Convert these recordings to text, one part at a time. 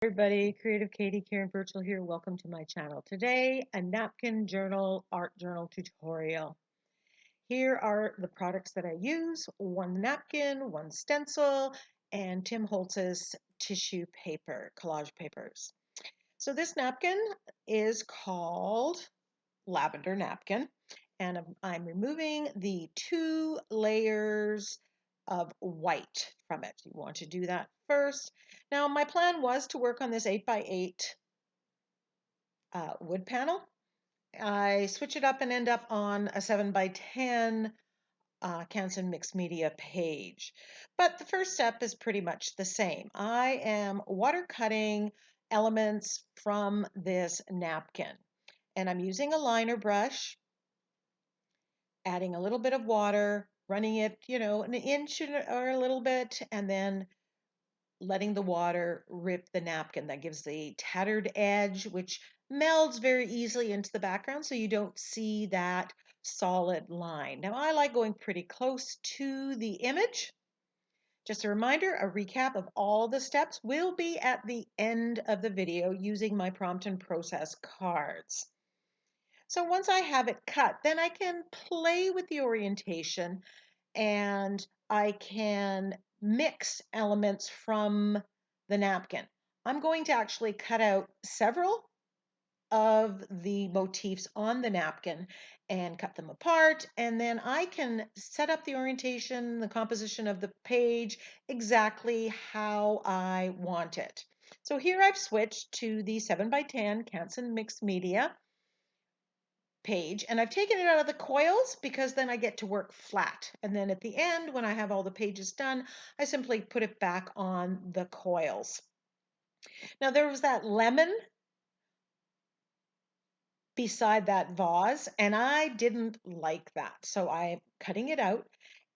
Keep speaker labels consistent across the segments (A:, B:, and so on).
A: Everybody, Creative Katie, Karen Burchill here. Welcome to my channel. Today, a napkin journal, art journal tutorial. Here are the products that I use: one napkin, one stencil, and Tim Holtz's tissue paper, collage papers. So this napkin is called Lavender Napkin, and I'm removing the 2 layers of white from it. You want to do that first. Now, my plan was to work on this 8x8 wood panel. I switch it up and end up on a 7x10 Canson mixed media page. But the first step is pretty much the same. I am water cutting elements from this napkin, and I'm using a liner brush, adding a little bit of water, running it, an inch or a little bit, and then letting the water rip the napkin. That gives the tattered edge, which melds very easily into the background so you don't see that solid line. Now, I like going pretty close to the image. Just a reminder, a recap of all the steps will be at the end of the video using my prompt and process cards. So once I have it cut, then I can play with the orientation and I can mix elements from the napkin. I'm going to actually cut out several of the motifs on the napkin and cut them apart, and then I can set up the orientation, the composition of the page exactly how I want it. So here I've switched to the 7x10 Canson mixed media page, and I've taken it out of the coils because then I get to work flat, and then at the end, when I have all the pages done, I simply put it back on the coils. Now, there was that lemon beside that vase, and I didn't like that, so I'm cutting it out,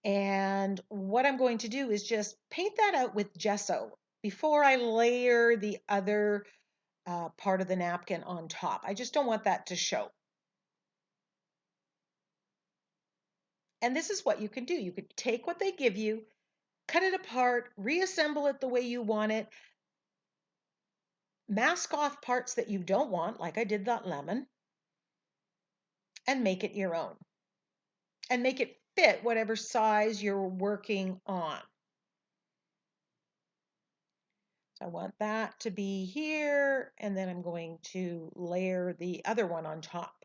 A: and what I'm going to do is just paint that out with gesso before I layer the other part of the napkin on top. I just don't want that to show. And this is what you can do. You could take what they give you, cut it apart, reassemble it the way you want it, mask off parts that you don't want, like I did that lemon, and make it your own. And make it fit whatever size you're working on. So I want that to be here, and then I'm going to layer the other one on top.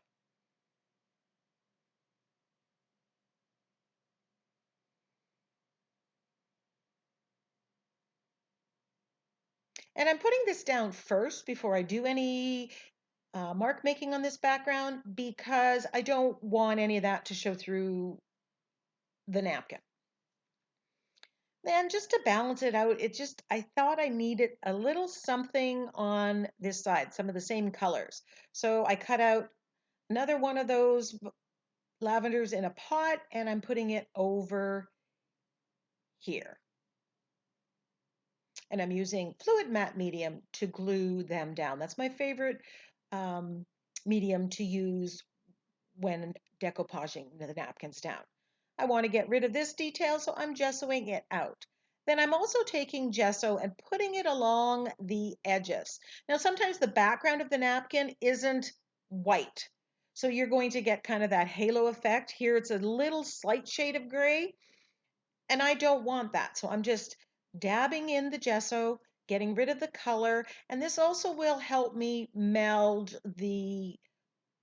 A: And I'm putting this down first before I do any mark making on this background because I don't want any of that to show through the napkin. Then just to balance it out, I thought I needed a little something on this side, some of the same colors. So I cut out another one of those lavenders in a pot, and I'm putting it over here. And I'm using fluid matte medium to glue them down. That's my favorite medium to use when decoupaging the napkins down. I want to get rid of this detail, so I'm gessoing it out. Then I'm also taking gesso and putting it along the edges. Now, sometimes the background of the napkin isn't white, so you're going to get kind of that halo effect. Here it's a little slight shade of gray, and I don't want that, so I'm just dabbing in the gesso, getting rid of the color, and this also will help me meld the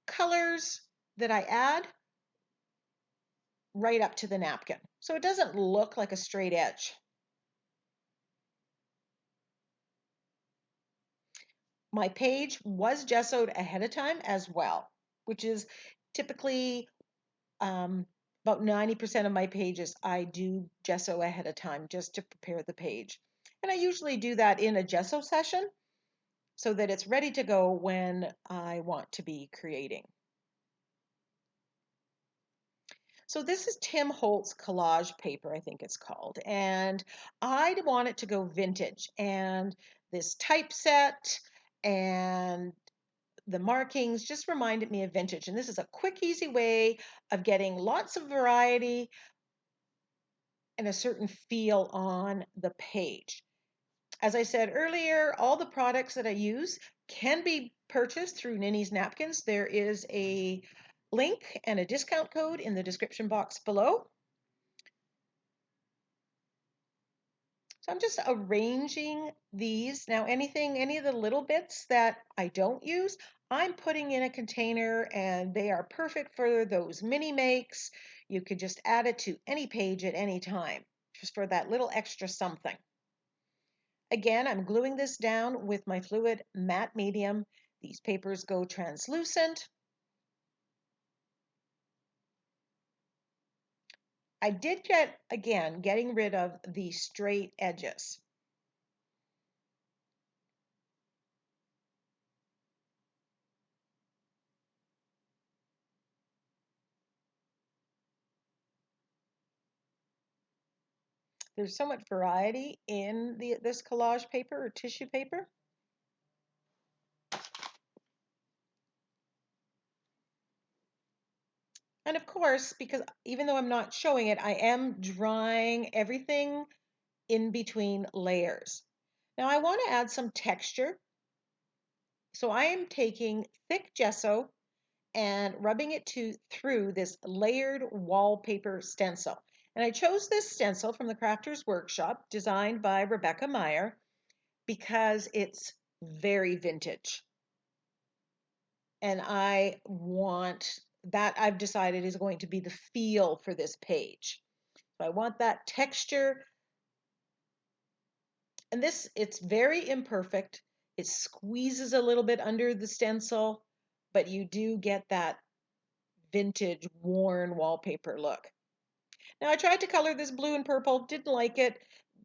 A: colors that I add right up to the napkin, so it doesn't look like a straight edge. My page was gessoed ahead of time as well, which is typically about 90% of my pages I do gesso ahead of time just to prepare the page. And I usually do that in a gesso session so that it's ready to go when I want to be creating. So this is Tim Holtz collage paper, I think it's called, and I want it to go vintage. And this typeset and the markings just reminded me of vintage. And this is a quick, easy way of getting lots of variety and a certain feel on the page. As I said earlier, all the products that I use can be purchased through Ninny's Napkins. There is a link and a discount code in the description box below. So I'm just arranging these. Now any of the little bits that I don't use, I'm putting in a container, and they are perfect for those mini makes. You could just add it to any page at any time, just for that little extra something. Again, I'm gluing this down with my fluid matte medium. These papers go translucent. I did getting rid of the straight edges. There's so much variety in this collage paper or tissue paper. And of course, because even though I'm not showing it, I am drying everything in between layers. Now I want to add some texture. So I am taking thick gesso and rubbing it through this layered wallpaper stencil. And I chose this stencil from the Crafter's Workshop, designed by Rebecca Meyer, because it's very vintage. And I've decided is going to be the feel for this page. So I want that texture. And it's very imperfect. It squeezes a little bit under the stencil, but you do get that vintage worn wallpaper look. Now I tried to color this blue and purple, didn't like it.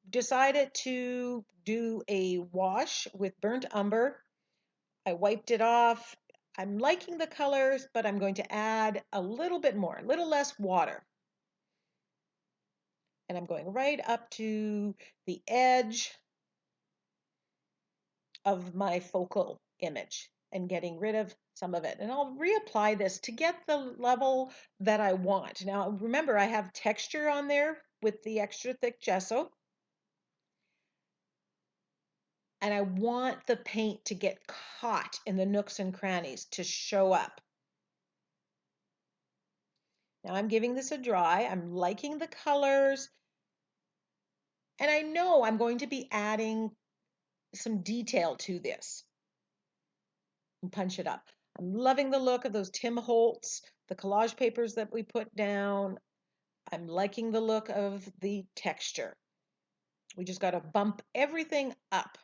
A: Decided to do a wash with burnt umber. I wiped it off. I'm liking the colors, but I'm going to add a little bit more, a little less water. And I'm going right up to the edge of my focal image and getting rid of some of it. And I'll reapply this to get the level that I want. Now, remember, I have texture on there with the extra thick gesso. And I want the paint to get caught in the nooks and crannies to show up. Now I'm giving this a dry. I'm liking the colors. And I know I'm going to be adding some detail to this. And punch it up. I'm loving the look of those Tim Holtz, the collage papers that we put down. I'm liking the look of the texture. We just got to bump everything up.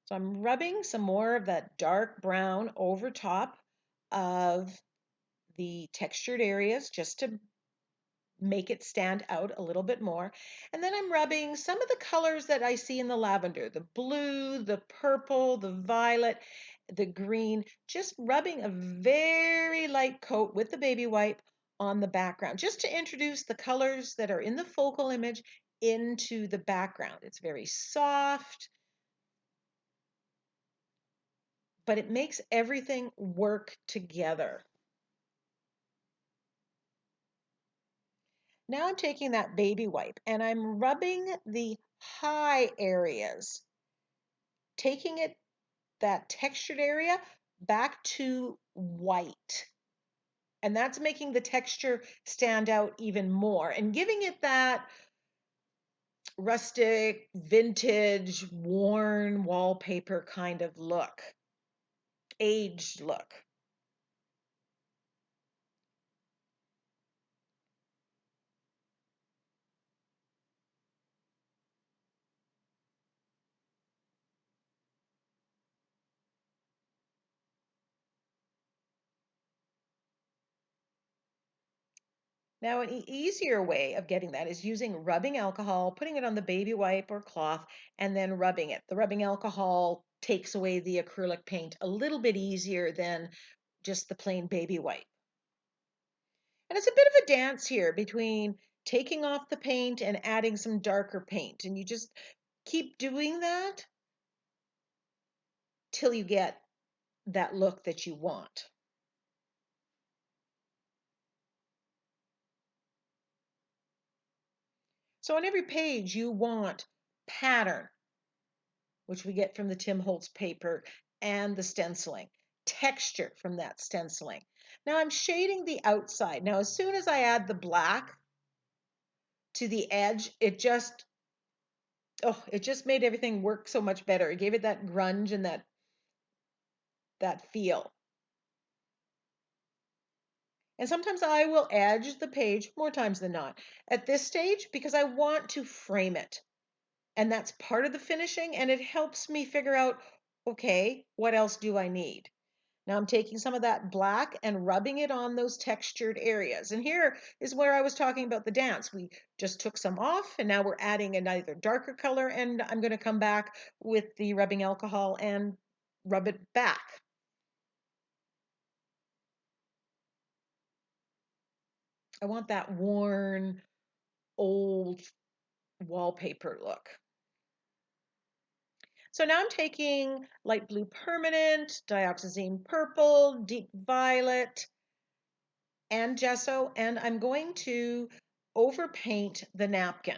A: So I'm rubbing some more of that dark brown over top of the textured areas just to make it stand out a little bit more. And then I'm rubbing some of the colors that I see in the lavender, the blue, the purple, the violet, the green, just rubbing a very light coat with the baby wipe on the background, just to introduce the colors that are in the focal image into the background. It's very soft, but it makes everything work together. Now I'm taking that baby wipe and I'm rubbing the high areas, taking that textured area back to white. And that's making the texture stand out even more and giving it that rustic, vintage, worn wallpaper kind of look, aged look. Now, an easier way of getting that is using rubbing alcohol, putting it on the baby wipe or cloth, and then rubbing it. The rubbing alcohol takes away the acrylic paint a little bit easier than just the plain baby wipe. And it's a bit of a dance here between taking off the paint and adding some darker paint. And you just keep doing that till you get that look that you want. So So on every page you want pattern, which we get from the Tim Holtz paper and the stenciling, texture from that stenciling. Now I'm shading the outside. Now as soon as I add the black to the edge, it just made everything work so much better. It gave it that grunge and that feel. And sometimes I will edge the page, more times than not, at this stage because I want to frame it. And that's part of the finishing, and it helps me figure out, okay, what else do I need? Now I'm taking some of that black and rubbing it on those textured areas. And here is where I was talking about the dance. We just took some off, and now we're adding an either darker color, and I'm going to come back with the rubbing alcohol and rub it back. I want that worn, old wallpaper look. So now I'm taking light blue permanent, dioxazine purple, deep violet, and gesso, and I'm going to overpaint the napkin.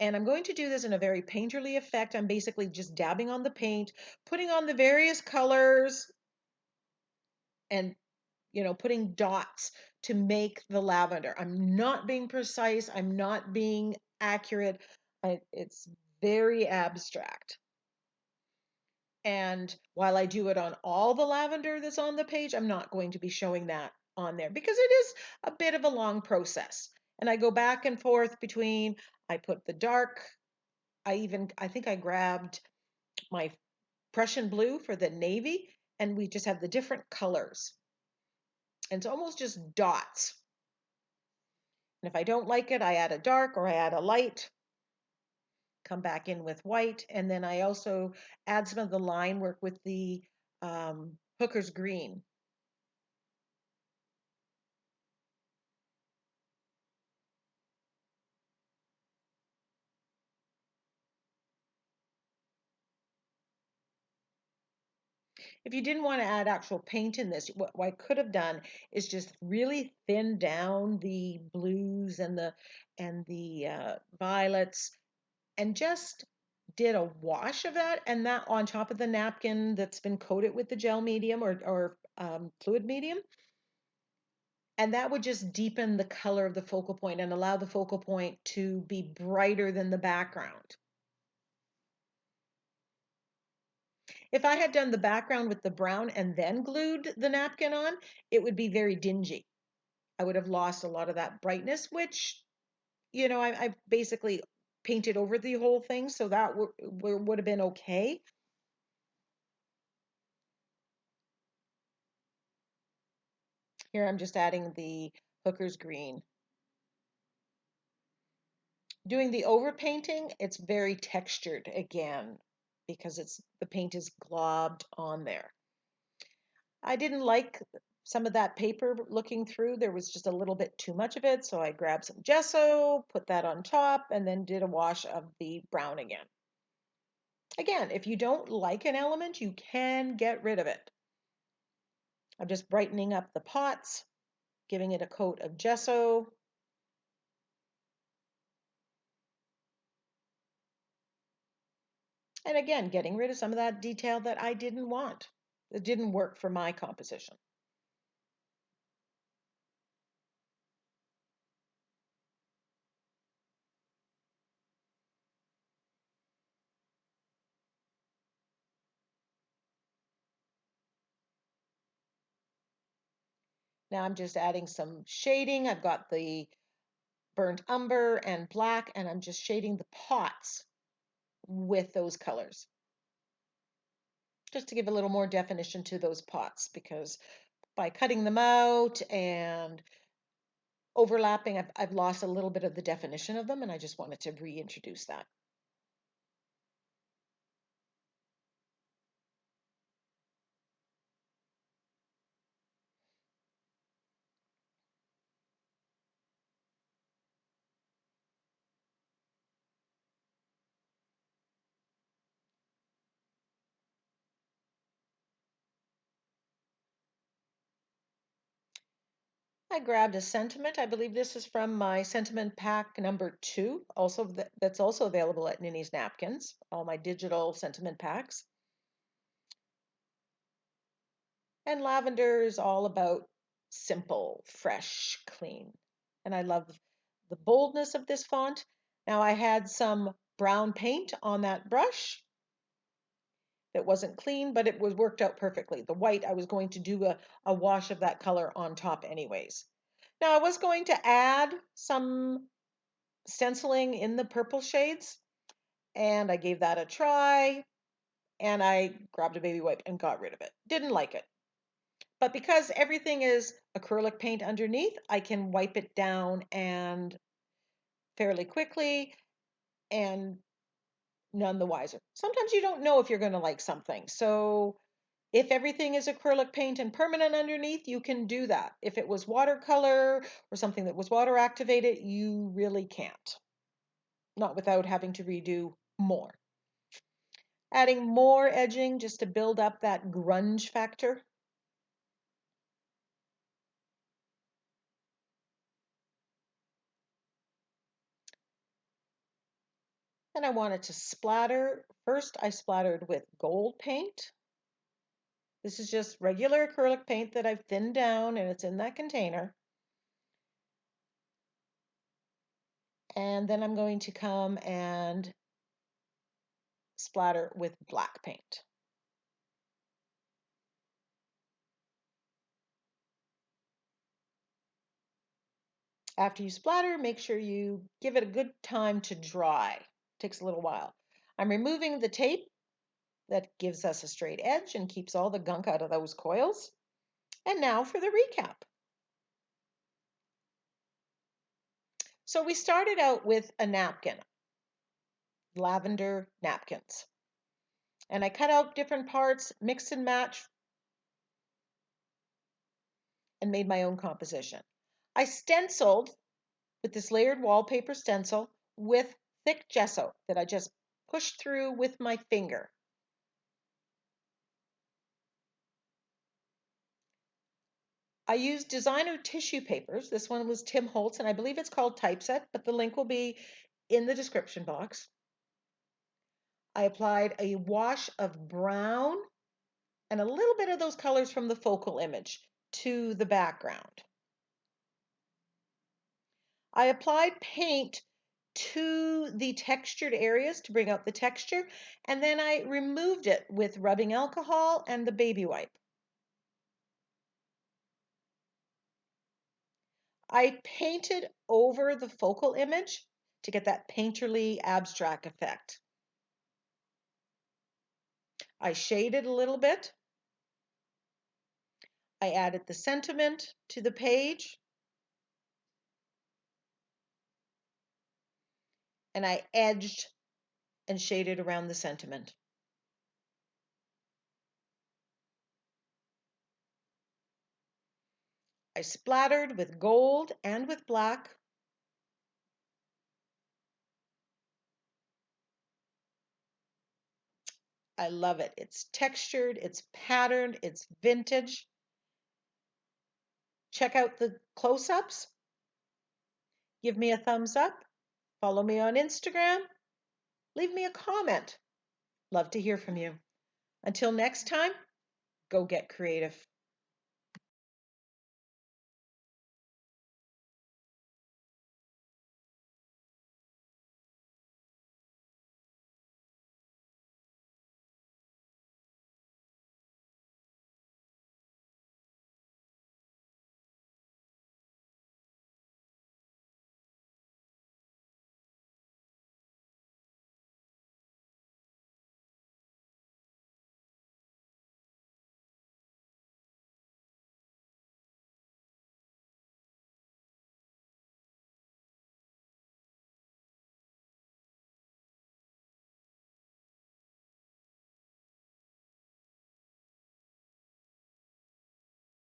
A: And I'm going to do this in a very painterly effect. I'm basically just dabbing on the paint, putting on the various colors, and putting dots to make the lavender. I'm not being precise. I'm not being accurate. It's very abstract. And while I do it on all the lavender that's on the page, I'm not going to be showing that on there because it is a bit of a long process. And I go back and forth between, I put the dark, I think I grabbed my Prussian blue for the navy, and we just have the different colors. And it's almost just dots. And if I don't like it, I add a dark or I add a light, come back in with white, and then I also add some of the line work with the hooker's green. If you didn't want to add actual paint in this, what I could have done is just really thin down the blues and the violets, and just did a wash of that, and that on top of the napkin that's been coated with the gel medium or fluid medium, and that would just deepen the color of the focal point and allow the focal point to be brighter than the background. If I had done the background with the brown and then glued the napkin on, it would be very dingy. I would have lost a lot of that brightness, which, I basically painted over the whole thing, so that would have been okay. Here I'm just adding the hooker's green. Doing the overpainting, it's very textured again because the paint is globbed on there. I didn't like some of that paper looking through. There was just a little bit too much of it, so I grabbed some gesso, put that on top, and then did a wash of the brown again. Again, if you don't like an element, you can get rid of it. I'm just brightening up the pots, giving it a coat of gesso. And again, getting rid of some of that detail that I didn't want. It didn't work for my composition. Now I'm just adding some shading. I've got the burnt umber and black, and I'm just shading the pots with those colors, just to give a little more definition to those pots, because by cutting them out and overlapping, I've lost a little bit of the definition of them, and I just wanted to reintroduce that. I grabbed a sentiment. I believe this is from my sentiment pack number 2, that's also available at NinnysNapkins, all my digital sentiment packs. And lavender is all about simple, fresh, clean. And I love the boldness of this font. Now I had some brown paint on that brush that wasn't clean, but it was worked out perfectly. The white, I was going to do a wash of that color on top anyways. Now I was going to add some stenciling in the purple shades, and I gave that a try, and I grabbed a baby wipe and got rid of it. Didn't like it. But because everything is acrylic paint underneath, I can wipe it down and fairly quickly and none the wiser. Sometimes you don't know if you're going to like something. So if everything is acrylic paint and permanent underneath, you can do that. If it was watercolor or something that was water activated, you really can't. Not without having to redo more. Adding more edging just to build up that grunge factor. And I wanted to splatter. First, I splattered with gold paint. This is just regular acrylic paint that I've thinned down and it's in that container. And then I'm going to come and splatter with black paint. After you splatter, make sure you give it a good time to dry. It takes a little while. I'm removing the tape that gives us a straight edge and keeps all the gunk out of those coils. And now for the recap. So we started out with a napkin, lavender napkins. And I cut out different parts, mix and match, and made my own composition. I stenciled with this layered wallpaper stencil with thick gesso that I just pushed through with my finger. I used designer tissue papers. This one was Tim Holtz, and I believe it's called Typeset, but the link will be in the description box. I applied a wash of brown and a little bit of those colors from the focal image to the background. I applied paint to the textured areas to bring out the texture, and then I removed it with rubbing alcohol and the baby wipe. I painted over the focal image to get that painterly abstract effect. I shaded a little bit. I added the sentiment to the page. And I edged and shaded around the sentiment. I splattered with gold and with black. I love it. It's textured, it's patterned, it's vintage. Check out the close-ups. Give me a thumbs up. Follow me on Instagram. Leave me a comment. Love to hear from you. Until next time, go get creative.